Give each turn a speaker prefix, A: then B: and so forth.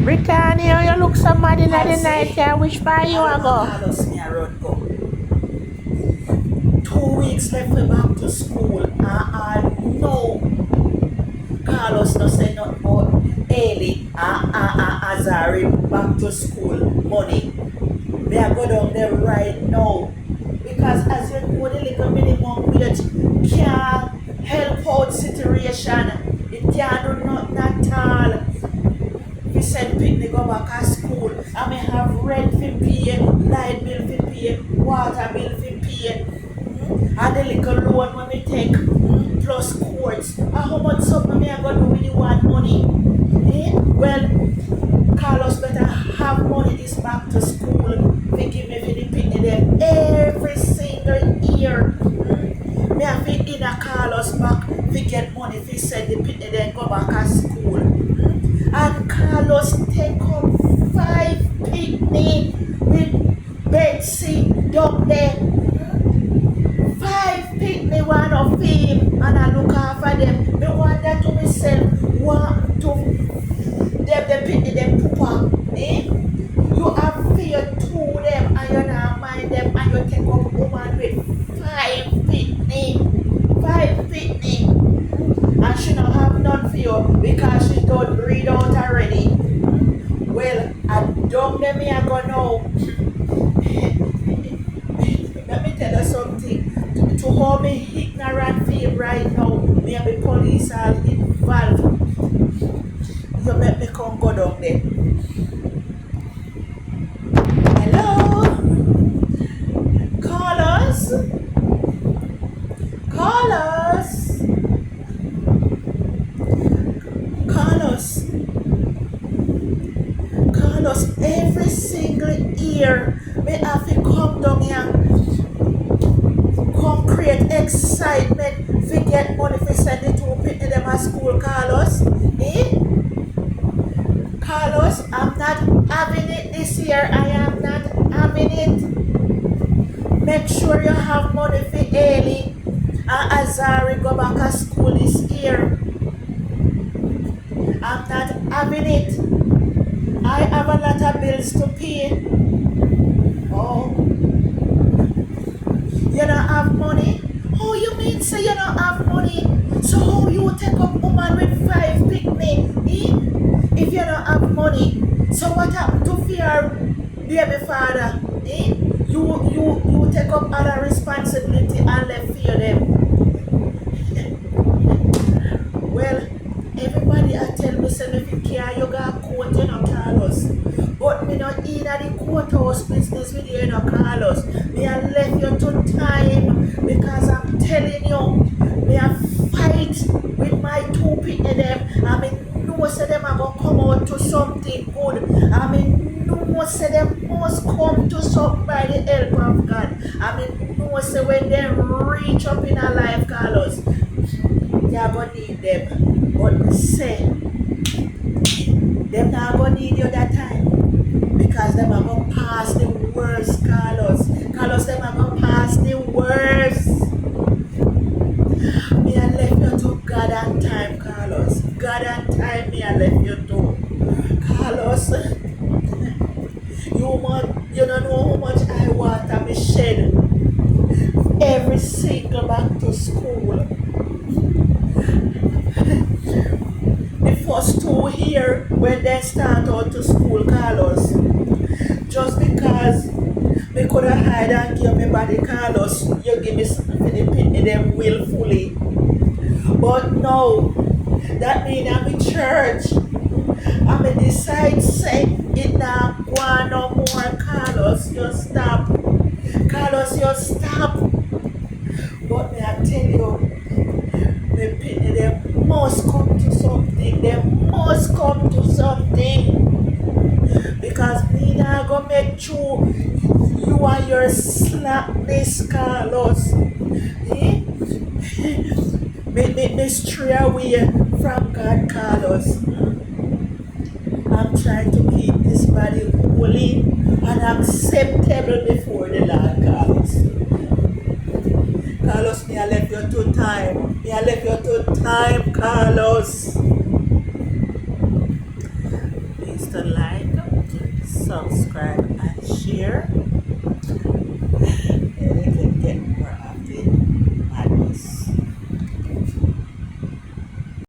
A: Britannia, you look so mad in the
B: Patsy,
A: night. I wish by you
B: I
A: ago.
B: Carlos me a run go. 2 weeks left for back to school. No. Carlos no say nothing about Ailey Azari back to school money. They are go down there right now. Because as you know, the little minimum wage can't help out situation. It can't do nothing at all. We send people go back to school. I may have rent to pay, light bill to pay, water bill to pay. And the little loan when we take, plus courts. And how much something me I go do with the one money? Well, Carlos better have money this back to school. They give me for the picnic them every single year. Me have to in a Carlos back to get money to send the picnic then go back to school. And Carlos take up 5 picnic with Betsy down there. 5 picnic one of him and I look after them. Me want that to myself. Want to them the picnic them pooper. You have fear to them and you not mind them and you take up woman with 5 picnic. 5 picnic. And she don't have none for you because she don't breathe out already. Well, I don't let me I go now. Let me tell you something. To how me ignorant feel right now, me and the police are involved. You make me come go down there. Hello? Call us. Call us. Call us. Call us every single year. Me have to come down here. Come create excitement to get money to send it to people them at school, Carlos. Carlos, I'm not having it this year. I am not having it. Make sure you have money for Ailey and Azari go back to school this year. I'm not having it. I have a lot of bills to pay. Oh. You don't have money? Oh, you mean say you don't have money? So how you take up woman with 5 picnic? If you don't have money, so what happened to fear baby father? You take up other responsibility and let fear them. Well, everybody I tell me say if you care you got court, you know, Carlos. But me not in the courthouse business with you, know, Carlos. Me I left you to time because I'm telling you, me I fight with my 2 people them. I mean, no say them are gonna come out to something good. I mean, no say them must come to something by the help of God. I mean, no say when they reach up in a life, Carlos, you're gonna need them. But say, them not gonna need you that time. Because them are going to pass the worst, Carlos. Carlos, them are going to pass the worst. Me I left you to God and time, Carlos. God and time me I left you to. Carlos, you don't know how much I want to be shed every single back to school. The first 2 here when they start out to school, Carlos. Just because me could have hide and give me body, Carlos, you give me something for the pity them willfully. But no, that means I'm in church. I'm in decide say it now go on no more, Carlos, you stop. Carlos, you stop. But me I tell you, me pity them must come to something. They must come to something. Because me not gonna make sure you and your slackness, Carlos. Me stray away from God, Carlos. I'm trying to keep this body holy and acceptable before the Lord, Carlos. Carlos, me I left you 2 time. Me I left you 2 time, Carlos. Please to like, subscribe, and share.